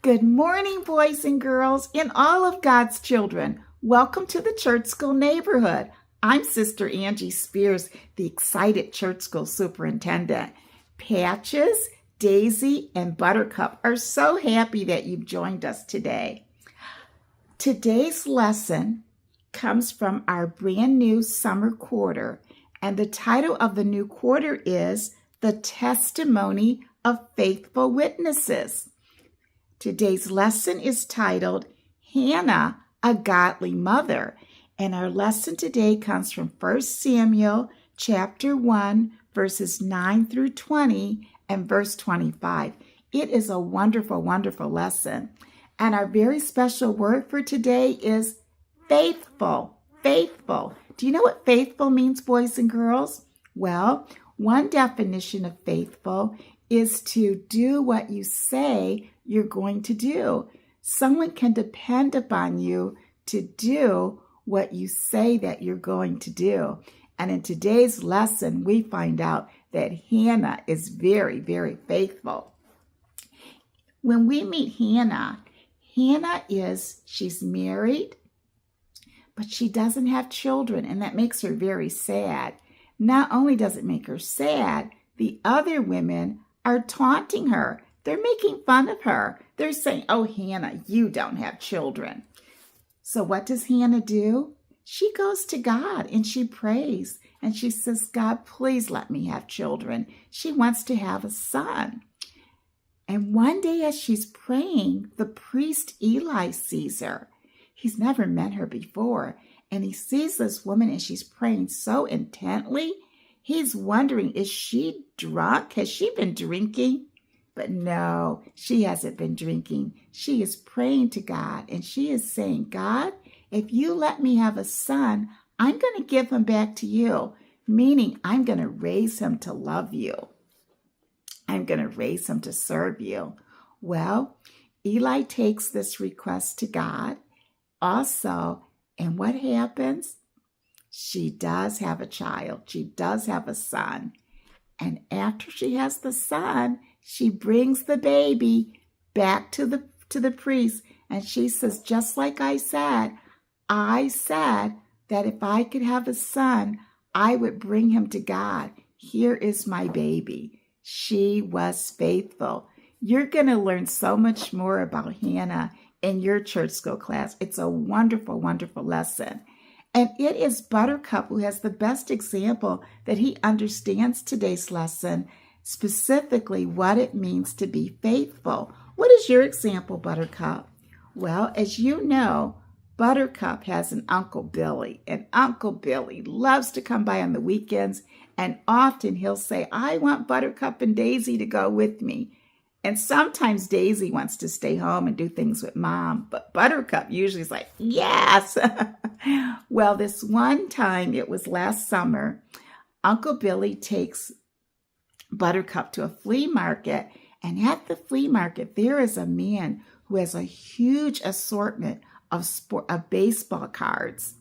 Good morning, boys and girls, and all of God's children. Welcome to the Church School neighborhood. I'm Sister Angie Spears, the excited Church School superintendent. Patches, Daisy, and Buttercup are so happy that you've joined us today. Today's lesson comes from our brand new summer quarter, and the title of the new quarter is The Testimony of Faithful Witnesses. Today's lesson is titled Hannah, a Godly Mother, and our lesson today comes from 1 Samuel chapter 1, verses 9 through 20 and verse 25. It is a wonderful, wonderful lesson. And our very special word for today is faithful. Faithful. Do you know what faithful means, boys and girls? Well, one definition of faithful is to do what you say you're going to do. Someone can depend upon you to do what you say that you're going to do. And in today's lesson, we find out that Hannah is very, very faithful. When we meet Hannah she's married, but she doesn't have children, and that makes her very sad. Not only does it make her sad, the other women are taunting her. They're making fun of her. They're saying, "Oh, Hannah, you don't have children." So what does Hannah do? She goes to God and she prays and she says, "God, please let me have children." She wants to have a son. And one day as she's praying, the priest Eli sees her. He's never met her before. And he sees this woman and she's praying so intently. He's wondering, is she drunk? Has she been drinking? But no, she hasn't been drinking. She is praying to God and she is saying, "God, if you let me have a son, I'm going to give him back to you," meaning I'm going to raise him to love you. I'm going to raise him to serve you. Well, Eli takes this request to God also, and what happens? She does have a child. She does have a son. And after she has the son, she brings the baby back to the priest. And she says, "Just like I said that if I could have a son, I would bring him to God. Here is my baby." She was faithful. You're going to learn so much more about Hannah in your church school class. It's a wonderful, wonderful lesson. And it is Buttercup who has the best example that he understands today's lesson, specifically what it means to be faithful. What is your example, Buttercup? Well, as you know, Buttercup has an Uncle Billy, and Uncle Billy loves to come by on the weekends, and often he'll say, "I want Buttercup and Daisy to go with me." And sometimes Daisy wants to stay home and do things with Mom, but Buttercup usually is like, "Yes." Well, this one time, it was last summer, Uncle Billy takes Buttercup to a flea market, and at the flea market, there is a man who has a huge assortment of baseball cards.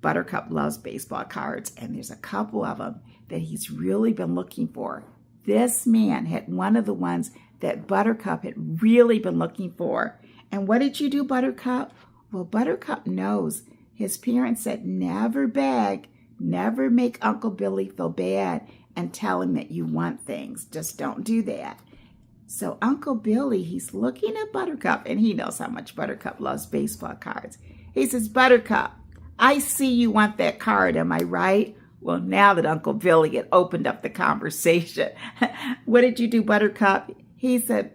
Buttercup loves baseball cards, and there's a couple of them that he's really been looking for. This man had one of the ones that Buttercup had really been looking for. And what did you do, Buttercup? Well, Buttercup knows his parents said never beg, never make Uncle Billy feel bad and tell him that you want things. Just don't do that. So Uncle Billy, he's looking at Buttercup, and he knows how much Buttercup loves baseball cards. He says, "Buttercup, I see you want that card, am I right?" Well, now that Uncle Billy had opened up the conversation, what did you do, Buttercup? He said,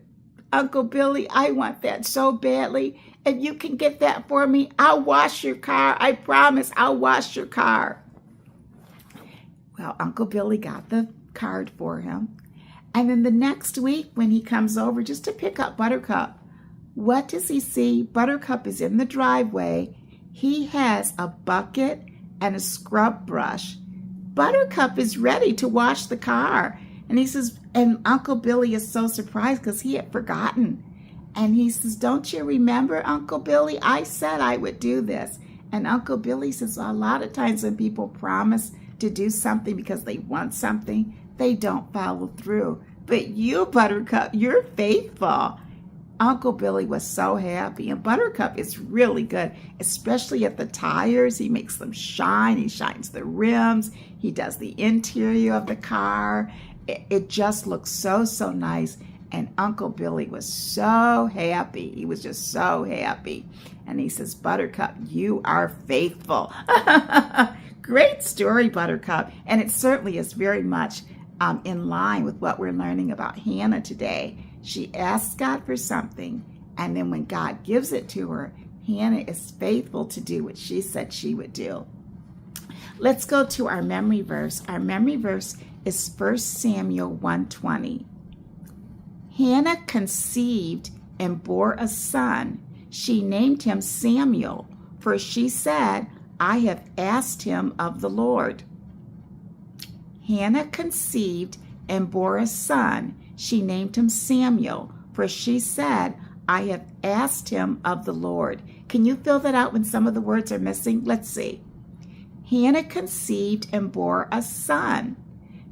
"Uncle Billy, I want that so badly. If you can get that for me, I'll wash your car. I promise I'll wash your car." Well, Uncle Billy got the card for him. And then the next week when he comes over just to pick up Buttercup, what does he see? Buttercup is in the driveway. He has a bucket and a scrub brush. Buttercup is ready to wash the car. And he says, and Uncle Billy is so surprised because he had forgotten. And he says, "Don't you remember, Uncle Billy? I said I would do this." And Uncle Billy says, "Well, a lot of times when people promise to do something because they want something, they don't follow through. But you, Buttercup, you're faithful. Uncle Billy was so happy. And Buttercup is really good, especially at the tires. He makes them shine. He shines the rims. He does the interior of the car. It just looks so, so nice. And Uncle Billy was so happy. He was just so happy. And he says, Buttercup, you are faithful. Great story, Buttercup. And it certainly is very much in line with what we're learning about Hannah today. She asks God for something, and then when God gives it to her, Hannah is faithful to do what she said she would do. Let's go to our memory verse. Our memory verse is 1 Samuel 1:20. Hannah conceived and bore a son. She named him Samuel, for she said, I have asked him of the Lord. Hannah conceived and bore a son. She named him Samuel, for she said, I have asked him of the Lord. Can you fill that out when some of the words are missing? Let's see. Hannah conceived and bore a son.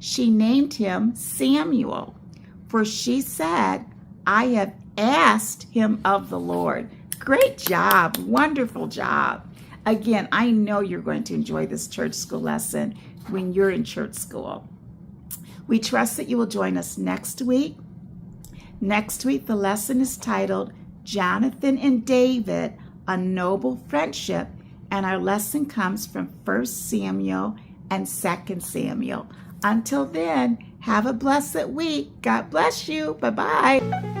She named him Samuel, for she said, I have asked him of the Lord. Great job. Wonderful job. Again, I know you're going to enjoy this church school lesson when you're in church school. We trust that you will join us next week. Next week, the lesson is titled Jonathan and David, a Noble Friendship, and our lesson comes from 1 Samuel and 2 Samuel. Until then, have a blessed week. God bless you. Bye-bye.